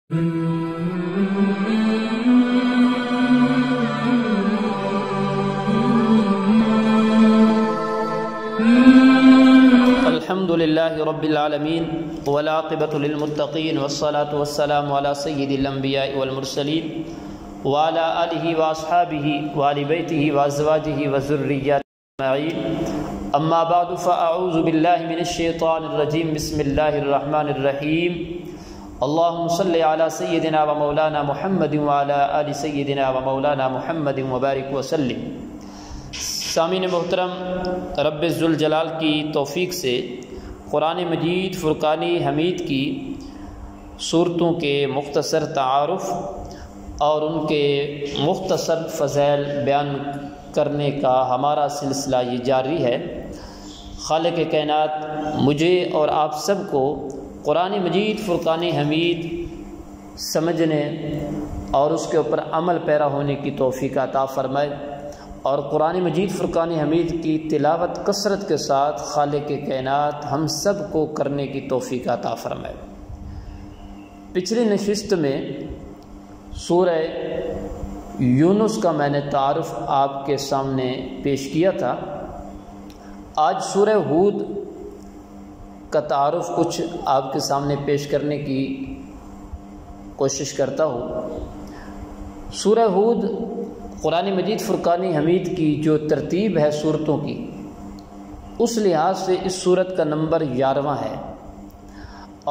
الحمد للہ رب العالمین والعاقبۃ للمتقین والصلاة والسلام علی سید الانبیاء والمرسلین وعلی آلہ واصحابہ وآل بیتہ وازواجہ وذریاتہ اجمعین، اما بعد فاعوذ باللہ من الشیطان الرجیم، بسم اللہ الرحمن الرحیم، اللہم صلی علی سیدنا و مولانا محمد وعلی آل سیدنا و مولانا محمد وبارک وسلم۔ سامعین محترم، رب ذوالجلال کی توفیق سے قرآن مجید فرقان حمید کی صورتوں کے مختصر تعارف اور ان کے مختصر فضائل بیان کرنے کا ہمارا سلسلہ یہ جاری ہے۔ خالق کائنات مجھے اور آپ سب کو قرآن مجید فرقان حمید سمجھنے اور اس کے اوپر عمل پیرا ہونے کی توفیق عطا فرمائے، اور قرآن مجید فرقان حمید کی تلاوت کثرت کے ساتھ خالق کائنات ہم سب کو کرنے کی توفیق عطا فرمائے۔ پچھلی نشست میں سورہ یونس کا میں نے تعارف آپ کے سامنے پیش کیا تھا۔ آج سورہ ہود کا تعارف کچھ آپ کے سامنے پیش کرنے کی کوشش کرتا ہوں۔ سورہ ہود قرآن مجید فرقان حمید کی جو ترتیب ہے صورتوں کی، اس لحاظ سے اس صورت کا نمبر 11واں ہے،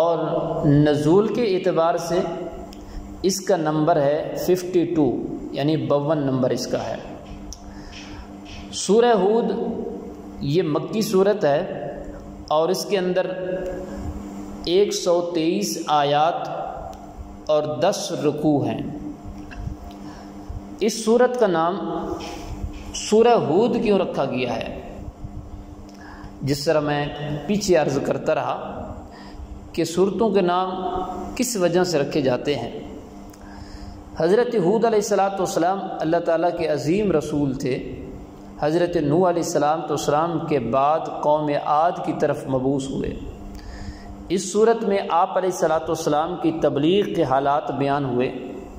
اور نزول کے اعتبار سے اس کا نمبر ہے 52، یعنی 52 نمبر اس کا ہے۔ سورہ ہود یہ مکی صورت ہے اور اس کے اندر 123 آیات اور 10 رکوع ہیں۔ اس صورت کا نام سورہ ہود کیوں رکھا گیا ہے؟ جس طرح میں پیچھے عرض کرتا رہا کہ صورتوں کے نام کس وجہ سے رکھے جاتے ہیں۔ حضرت ہود علیہ السلام اللہ تعالیٰ کے عظیم رسول تھے۔ حضرت نوح علیہ السلام کے بعد قوم عاد کی طرف مبعوث ہوئے۔ اس صورت میں آپ علیہ السلام کی تبلیغ کے حالات بیان ہوئے،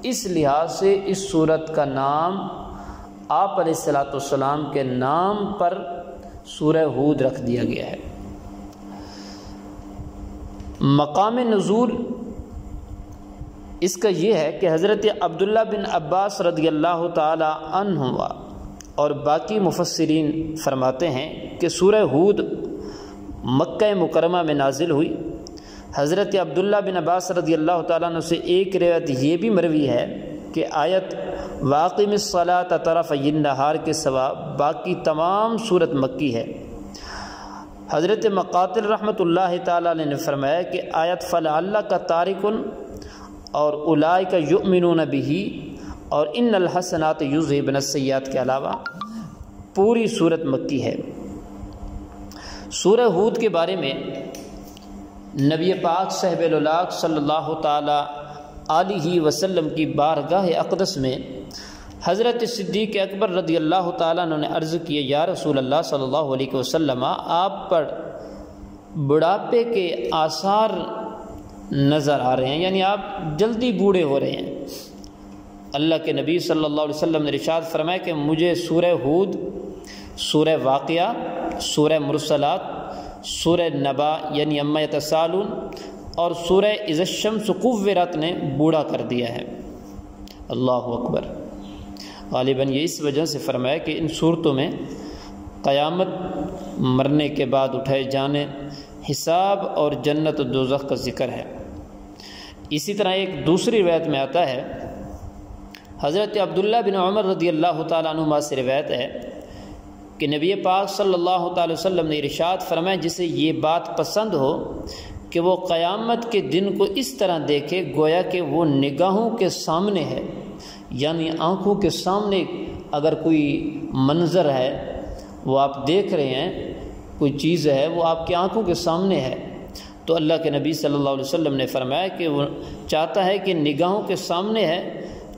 اس لحاظ سے اس صورت کا نام آپ علیہ السلام کے نام پر سورہ ہود رکھ دیا گیا ہے۔ مقام نزول اس کا یہ ہے کہ حضرت عبداللہ بن عباس رضی اللہ تعالی عنہما اور باقی مفسرین فرماتے ہیں کہ سورہ ہود مکہ مکرمہ میں نازل ہوئی۔ حضرت عبداللہ بن عباس رضی اللہ تعالیٰ عنہ سے ایک روایت یہ بھی مروی ہے کہ آیت واقم الصلاۃ طرفی النہار کے سوا باقی تمام صورت مکی ہے۔ حضرت مقاتل رحمۃ اللہ تعالیٰ علیہ نے فرمایا کہ آیت فلعلک تارک اور اولئک یؤمنون بہ اور ان الحسنات یذہبن السیئات کے علاوہ پوری صورت مکی ہے۔ سورہ ہود کے بارے میں نبی پاک صاحب الولاق صلی اللہ تعالی علیہ وسلم کی بارگاہ اقدس میں حضرت صدیق اکبر رضی اللہ تعالیٰ عنہ نے عرض کیے، یا رسول اللہ صلی اللہ علیہ وسلم، آپ پر بڑھاپے کے آثار نظر آ رہے ہیں، یعنی آپ جلدی بوڑھے ہو رہے ہیں۔ اللہ کے نبی صلی اللہ علیہ وسلم نے ارشاد فرمایا کہ مجھے سورہ ہود، سورہ واقعہ، سورہ مرسلات، سورہ نبا یعنی عما یتساءلون اور سورہ اذا الشمس کورت نے بوڑھا کر دیا ہے۔ اللہ اکبر۔ غالباً یہ اس وجہ سے فرمایا کہ ان صورتوں میں قیامت، مرنے کے بعد اٹھائے جانے، حساب اور جنت و دوزخ کا ذکر ہے۔ اسی طرح ایک دوسری روایت میں آتا ہے، حضرت عبداللہ بن عمر رضی اللہ تعالیٰ عنہما سے روایت ہے کہ نبی پاک صلی اللہ تعالی وسلم نے ارشاد فرمایا، جسے یہ بات پسند ہو کہ وہ قیامت کے دن کو اس طرح دیکھے گویا کہ وہ نگاہوں کے سامنے ہے، یعنی آنکھوں کے سامنے اگر کوئی منظر ہے وہ آپ دیکھ رہے ہیں، کوئی چیز ہے وہ آپ کی آنکھوں کے سامنے ہے، تو اللہ کے نبی صلی اللہ علیہ وسلم نے فرمایا کہ وہ چاہتا ہے کہ نگاہوں کے سامنے ہے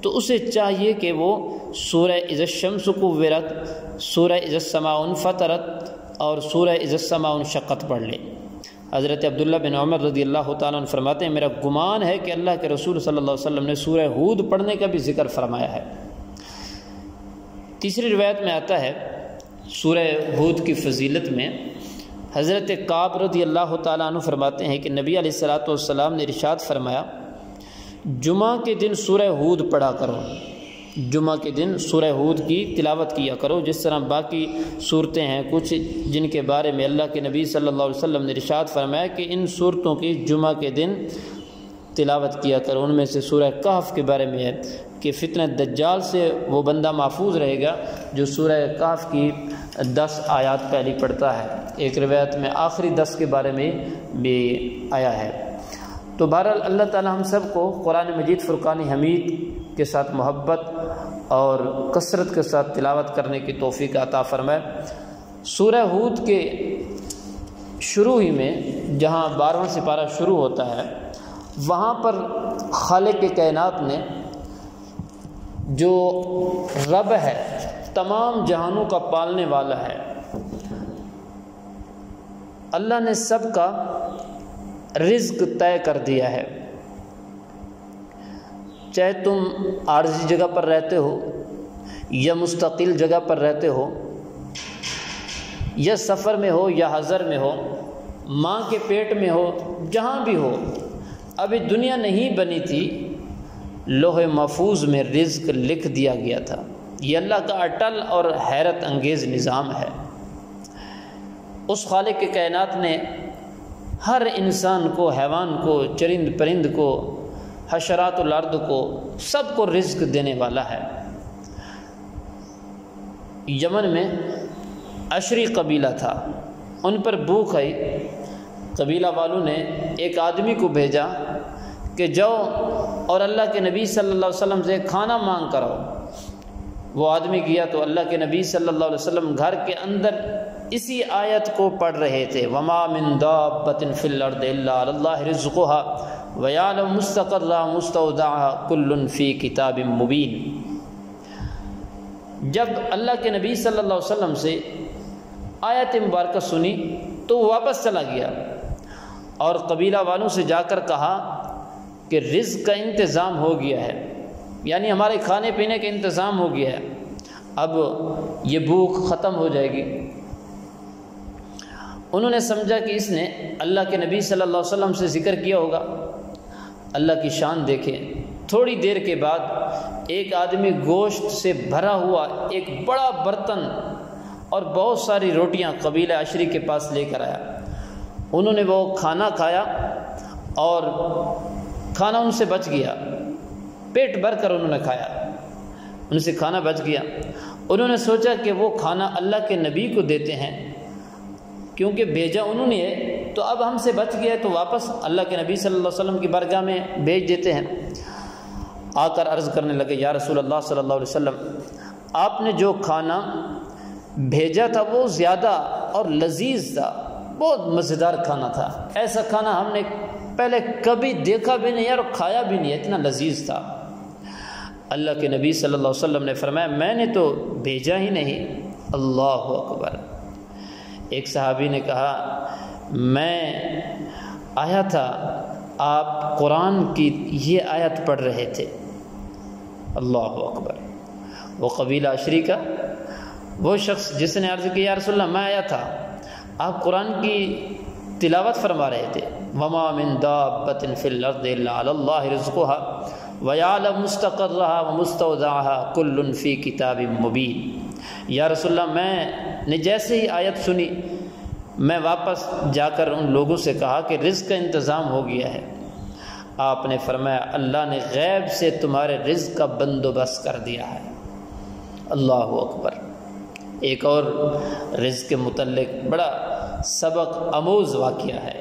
تو اسے چاہیے کہ وہ سورہ اذا الشمس کورت، سورہ اذا السماء انفطرت اور سورہ اذا السماء انشقت پڑھ لے۔ حضرت عبداللہ بن عمر رضی اللہ تعالیٰ عنہ فرماتے ہیں میرا گمان ہے کہ اللہ کے رسول صلی اللہ علیہ وسلم نے سورہ ہود پڑھنے کا بھی ذکر فرمایا ہے۔ تیسری روایت میں آتا ہے سورہ ہود کی فضیلت میں حضرت کعب رضی اللہ تعالیٰ عنہ فرماتے ہیں کہ نبی علیہ الصلوۃ والسلام نے ارشاد فرمایا جمعہ کے دن سورہ ہود پڑھا کرو، جمعہ کے دن سورہ ہود کی تلاوت کیا کرو، جس طرح باقی صورتیں ہیں کچھ جن کے بارے میں اللہ کے نبی صلی اللہ علیہ وسلم نے ارشاد فرمایا کہ ان صورتوں کی جمعہ کے دن تلاوت کیا کرو۔ ان میں سے سورہ کہف کے بارے میں ہے کہ فتنہ دجال سے وہ بندہ محفوظ رہے گا جو سورہ کہف کی 10 آیات پہلی پڑھتا ہے۔ ایک روایت میں آخری 10 کے بارے میں بھی آیا ہے۔ تو بہرحال اللہ تعالی ہم سب کو قرآن مجید فرقان حمید کے ساتھ محبت اور کثرت کے ساتھ تلاوت کرنے کی توفیق عطا فرمائے۔ سورہ ہود کے شروع ہی میں جہاں 12واں سپارہ شروع ہوتا ہے وہاں پر خالق کائنات نے جو رب ہے تمام جہانوں کا پالنے والا ہے، اللہ نے سب کا رزق طے کر دیا ہے، چاہے تم عارضی جگہ پر رہتے ہو یا مستقل جگہ پر رہتے ہو یا سفر میں ہو یا حضر میں ہو، ماں کے پیٹ میں ہو، جہاں بھی ہو، ابھی دنیا نہیں بنی تھی لوح محفوظ میں رزق لکھ دیا گیا تھا۔ یہ اللہ کا اٹل اور حیرت انگیز نظام ہے۔ اس خالق کے کائنات نے ہر انسان کو، حیوان کو، چرند پرند کو، حشرات الارض کو، سب کو رزق دینے والا ہے۔ یمن میں عشری قبیلہ تھا، ان پر بھوک آئی، قبیلہ والوں نے ایک آدمی کو بھیجا کہ جاؤ اور اللہ کے نبی صلی اللہ علیہ وسلم سے کھانا مانگ کر آؤ۔ وہ آدمی گیا تو اللہ کے نبی صلی اللہ علیہ وسلم گھر کے اندر اسی آیت کو پڑھ رہے تھے، وَمَا مِن دَابَّةٍ فِي الْأَرْضِ إِلَّا عَلَى اللَّهِ رِزْقُهَا وَيَعْلَمُ مُسْتَقَرَّهَا وَمُسْتَوْدَعَهَا كُلٌّ فِي كِتَابٍ مُبِينٍ۔ جب اللہ کے نبی صلی اللہ علیہ وسلم سے آیت مبارکہ سنی تو وہ واپس چلا گیا اور قبیلہ والوں سے جا کر کہا کہ رزق کا انتظام ہو گیا ہے، یعنی ہمارے کھانے پینے کا انتظام ہو گیا ہے، اب یہ بھوک ختم ہو جائے گی۔ انہوں نے سمجھا کہ اس نے اللہ کے نبی صلی اللہ علیہ وسلم سے ذکر کیا ہوگا۔ اللہ کی شان دیکھیں، تھوڑی دیر کے بعد ایک آدمی گوشت سے بھرا ہوا ایک بڑا برتن اور بہت ساری روٹیاں قبیلہ عشری کے پاس لے کر آیا۔ انہوں نے وہ کھانا کھایا اور کھانا ان سے بچ گیا، پیٹ بھر کر انہوں نے کھایا، ان سے کھانا بچ گیا۔ انہوں نے سوچا کہ وہ کھانا اللہ کے نبی کو دیتے ہیں، کیونکہ بھیجا انہوں نے ہے تو اب ہم سے بچ گیا تو واپس اللہ کے نبی صلی اللہ علیہ وسلم کی بارگاہ میں بھیج دیتے ہیں۔ آ کر عرض کرنے لگے، یا رسول اللہ صلی اللہ علیہ وسلم، آپ نے جو کھانا بھیجا تھا وہ زیادہ اور لذیذ تھا، بہت مزیدار کھانا تھا، ایسا کھانا ہم نے پہلے کبھی دیکھا بھی نہیں اور کھایا بھی نہیں، اتنا لذیذ تھا۔ اللہ کے نبی صلی اللہ علیہ وسلم نے فرمایا میں نے تو بھیجا ہی نہیں۔ اللہ اکبر۔ ایک صحابی نے کہا میں آیا تھا، آپ قرآن کی یہ آیت پڑھ رہے تھے۔ اللہ اکبر۔ وہ قبیلہ عشری کا وہ شخص جس نے عرض کیا یا رسول اللہ میں آیا تھا، آپ قرآن کی تلاوت فرما رہے تھے، وَمَا مِن دَابَّةٍ فِي الْأَرْضِ إِلَّا عَلَى اللَّهِ رِزْقُهَا وَيَعْلَمُ مُسْتَقَرَّهَا وَمُسْتَوْدَعَهَا كُلٌّ فِي كِتَابٍ مُبِينٍ۔ یا رسول اللہ میں نے جیسے ہی آیت سنی میں واپس جا کر ان لوگوں سے کہا کہ رزق کا انتظام ہو گیا ہے۔ آپ نے فرمایا اللہ نے غیب سے تمہارے رزق کا بندوبست کر دیا ہے۔ اللہ اکبر۔ ایک اور رزق کے متعلق بڑا سبق آموز واقعہ ہے۔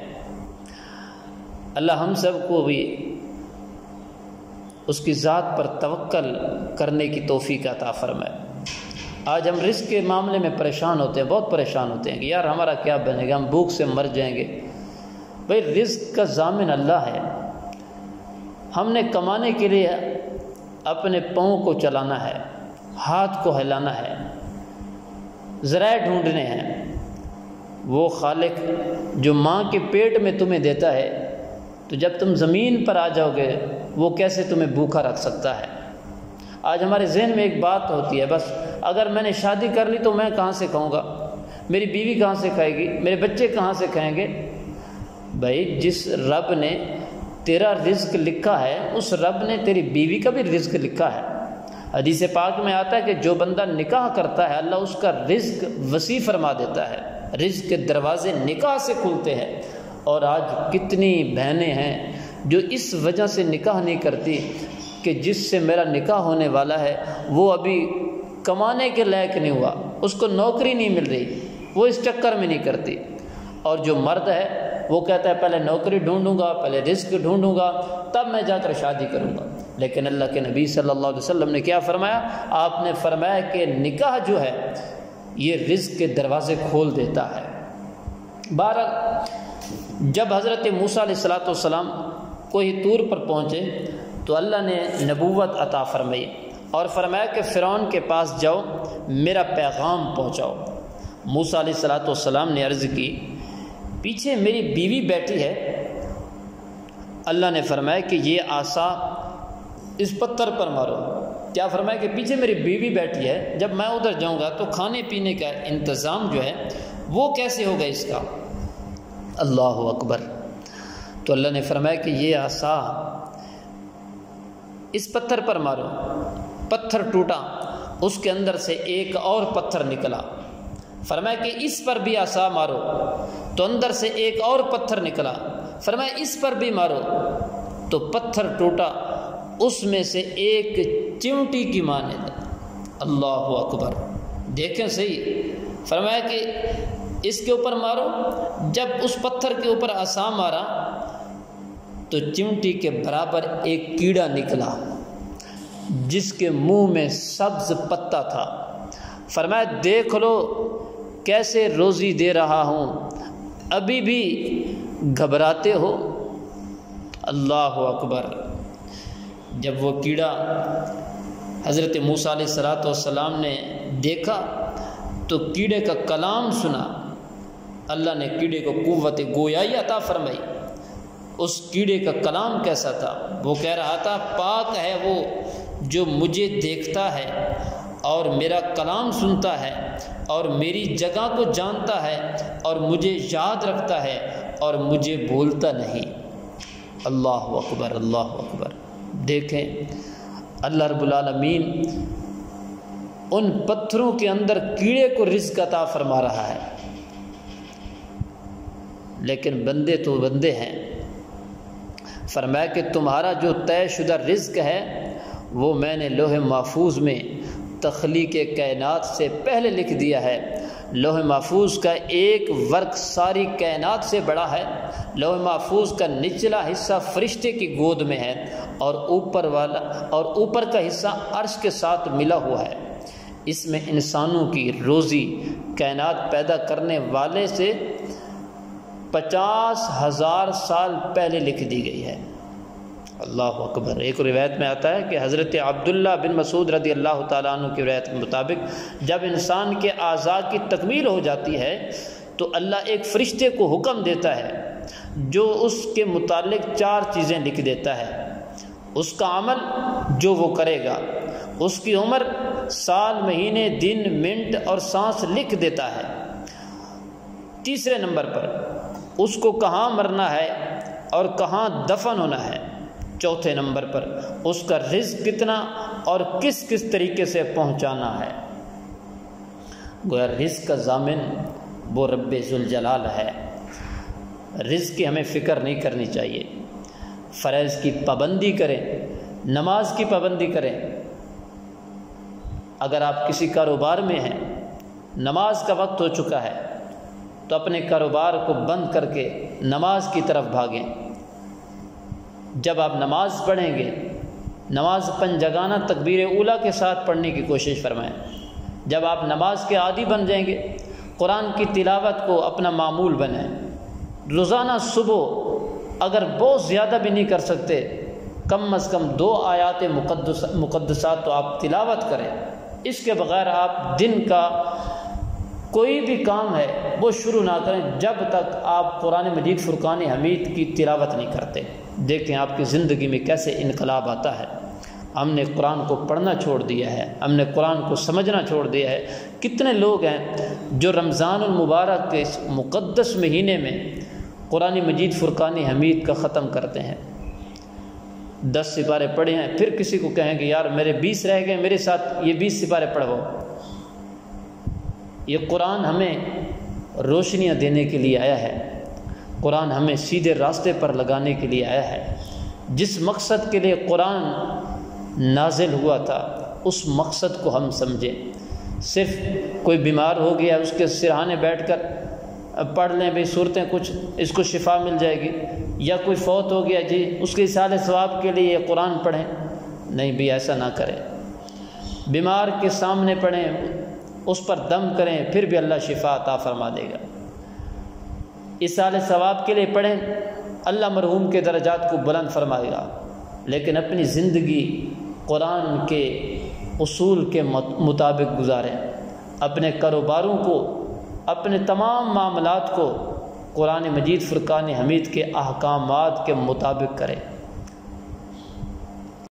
اللہ ہم سب کو بھی اس کی ذات پر توکل کرنے کی توفیق عطا فرمائے۔ آج ہم رزق کے معاملے میں پریشان ہوتے ہیں، بہت پریشان ہوتے ہیں کہ یار ہمارا کیا بنے گا، ہم بھوک سے مر جائیں گے۔ بھئی رزق کا ضامن اللہ ہے، ہم نے کمانے کے لیے اپنے پاؤں کو چلانا ہے، ہاتھ کو ہلانا ہے، ذرائع ڈھونڈنے ہیں، وہ خالق جو ماں کے پیٹ میں تمہیں دیتا ہے، تو جب تم زمین پر آ جاؤ گے وہ کیسے تمہیں بھوکا رکھ سکتا ہے؟ آج ہمارے ذہن میں ایک بات ہوتی ہے، بس اگر میں نے شادی کر لی تو میں کہاں سے کھاؤں گا، میری بیوی کہاں سے کھائے گی، میرے بچے کہاں سے کھائیں گے؟ بھائی جس رب نے تیرا رزق لکھا ہے اس رب نے تیری بیوی کا بھی رزق لکھا ہے۔ حدیث پاک میں آتا ہے کہ جو بندہ نکاح کرتا ہے اللہ اس کا رزق وسیع فرما دیتا ہے، رزق کے دروازے نکاح سے کھلتے ہیں۔ اور آج کتنی بہنیں ہیں جو اس وجہ سے نکاح نہیں کرتی کہ جس سے میرا نکاح ہونے والا ہے وہ ابھی کمانے کے لائق نہیں ہوا، اس کو نوکری نہیں مل رہی، وہ اس چکر میں نہیں کرتی۔ اور جو مرد ہے وہ کہتا ہے پہلے نوکری ڈھونڈوں گا، پہلے رزق ڈھونڈوں گا، تب میں جا کر شادی کروں گا۔ لیکن اللہ کے نبی صلی اللہ علیہ وسلم نے کیا فرمایا؟ آپ نے فرمایا کہ نکاح جو ہے یہ رزق کے دروازے کھول دیتا ہے۔ بہرحال جب حضرت موسیٰ علیہ السلام کوہ طور پر پہنچے تو اللہ نے نبوت عطا فرمائی اور فرمایا کہ فرعون کے پاس جاؤ، میرا پیغام پہنچاؤ۔ موسیٰ علیہ السلام نے عرض کی پیچھے میری بیوی بیٹھی ہے۔ اللہ نے فرمایا کہ یہ عصا اس پتھر پر مارو۔ کیا فرمایا کہ پیچھے میری بیوی بیٹھی ہے، جب میں ادھر جاؤں گا تو کھانے پینے کا انتظام جو ہے وہ کیسے ہوگا اس کا؟ اللہ اکبر۔ تو اللہ نے فرمایا کہ یہ عصا اس پتھر پر مارو۔ پتھر ٹوٹا، اس کے اندر سے ایک اور پتھر نکلا۔ فرمایا کہ اس پر بھی عصا مارو، تو اندر سے ایک اور پتھر نکلا۔ فرمایا اس پر بھی مارو، تو پتھر ٹوٹا، اس میں سے ایک چمٹی کی مانند۔ اللہ اکبر، دیکھیں صحیح۔ فرمایا کہ اس کے اوپر مارو، جب اس پتھر کے اوپر عصا مارا تو چمٹی کے برابر ایک کیڑا نکلا جس کے منہ میں سبز پتا تھا۔ فرمایا دیکھ لو کیسے روزی دے رہا ہوں، ابھی بھی گھبراتے ہو؟ اللہ اکبر۔ جب وہ کیڑا حضرت موسیٰ علیہ السلام نے دیکھا تو کیڑے کا کلام سنا، اللہ نے کیڑے کو قوت گویائی عطا فرمائی۔ اس کیڑے کا کلام کیسا تھا؟ وہ کہہ رہا تھا پاک ہے وہ جو مجھے دیکھتا ہے اور میرا کلام سنتا ہے اور میری جگہ کو جانتا ہے اور مجھے یاد رکھتا ہے اور مجھے بھولتا نہیں۔ اللہ اکبر، اللہ اکبر۔ دیکھیں اللہ رب العالمین ان پتھروں کے اندر کیڑے کو رزق عطا فرما رہا ہے، لیکن بندے تو بندے ہیں۔ فرمایا کہ تمہارا جو طے شدہ رزق ہے وہ میں نے لوح محفوظ میں تخلیق کائنات سے پہلے لکھ دیا ہے۔ لوح محفوظ کا ایک ورق ساری کائنات سے بڑا ہے۔ لوح محفوظ کا نچلا حصہ فرشتے کی گود میں ہے اور اوپر کا حصہ عرش کے ساتھ ملا ہوا ہے۔ اس میں انسانوں کی روزی کائنات پیدا کرنے والے سے 50,000 سال پہلے لکھ دی گئی ہے۔ اللہ اکبر۔ ایک روایت میں آتا ہے کہ حضرت عبداللہ بن مسعود رضی اللہ تعالیٰ عنہ کی روایت کے مطابق جب انسان کے اعضاء کی تکمیل ہو جاتی ہے تو اللہ ایک فرشتے کو حکم دیتا ہے جو اس کے متعلق 4 چیزیں لکھ دیتا ہے۔ اس کا عمل جو وہ کرے گا، اس کی عمر، سال، مہینے، دن، منٹ اور سانس لکھ دیتا ہے۔ تیسرے نمبر پر اس کو کہاں مرنا ہے اور کہاں دفن ہونا ہے۔ چوتھے نمبر پر اس کا رزق کتنا اور کس کس طریقے سے پہنچانا ہے۔ گویا رزق کا ضامن وہ رب ذوالجلال ہے۔ رزق کی ہمیں فکر نہیں کرنی چاہیے۔ فرائض کی پابندی کریں، نماز کی پابندی کریں۔ اگر آپ کسی کاروبار میں ہیں، نماز کا وقت ہو چکا ہے تو اپنے کاروبار کو بند کر کے نماز کی طرف بھاگیں۔ جب آپ نماز پڑھیں گے، نماز پنجگانہ تکبیر اولیٰ کے ساتھ پڑھنے کی کوشش فرمائیں۔ جب آپ نماز کے عادی بن جائیں گے، قرآن کی تلاوت کو اپنا معمول بنائیں۔ روزانہ صبح اگر بہت زیادہ بھی نہیں کر سکتے، کم از کم 2 آیات مقدسات تو آپ تلاوت کریں۔ اس کے بغیر آپ دن کا کوئی بھی کام ہے وہ شروع نہ کریں جب تک آپ قرآن مجید فرقان حمید کی تلاوت نہیں کرتے۔ دیکھیں آپ کی زندگی میں کیسے انقلاب آتا ہے۔ ہم نے قرآن کو پڑھنا چھوڑ دیا ہے، ہم نے قرآن کو سمجھنا چھوڑ دیا ہے۔ کتنے لوگ ہیں جو رمضان المبارک کے اس مقدس مہینے میں قرآن مجید فرقان حمید کا ختم کرتے ہیں، 10 سپارے پڑھے ہیں، پھر کسی کو کہیں کہ یار میرے 20 رہ گئے، میرے ساتھ یہ 20 سپارے پڑھو۔ یہ قرآن ہمیں روشنیاں دینے کے لیے آیا ہے، قرآن ہمیں سیدھے راستے پر لگانے کے لیے آیا ہے۔ جس مقصد کے لیے قرآن نازل ہوا تھا اس مقصد کو ہم سمجھیں۔ صرف کوئی بیمار ہو گیا اس کے سرہانے بیٹھ کر پڑھ لیں بھئی صورتیں کچھ اس کو شفا مل جائے گی، یا کوئی فوت ہو گیا جی اس کے اصالہ ثواب کے لیے قرآن پڑھیں، نہیں بھی ایسا نہ کریں۔ بیمار کے سامنے پڑھیں، اس پر دم کریں، پھر بھی اللہ شفا عطا فرما دے گا۔ اصالہ ثواب کے لیے پڑھیں، اللہ مرحوم کے درجات کو بلند فرمائے گا، لیکن اپنی زندگی قرآن کے اصول کے مطابق گزاریں، اپنے کاروباروں کو، اپنے تمام معاملات کو قرآن مجید فرقان حمید کے احکامات کے مطابق کریں۔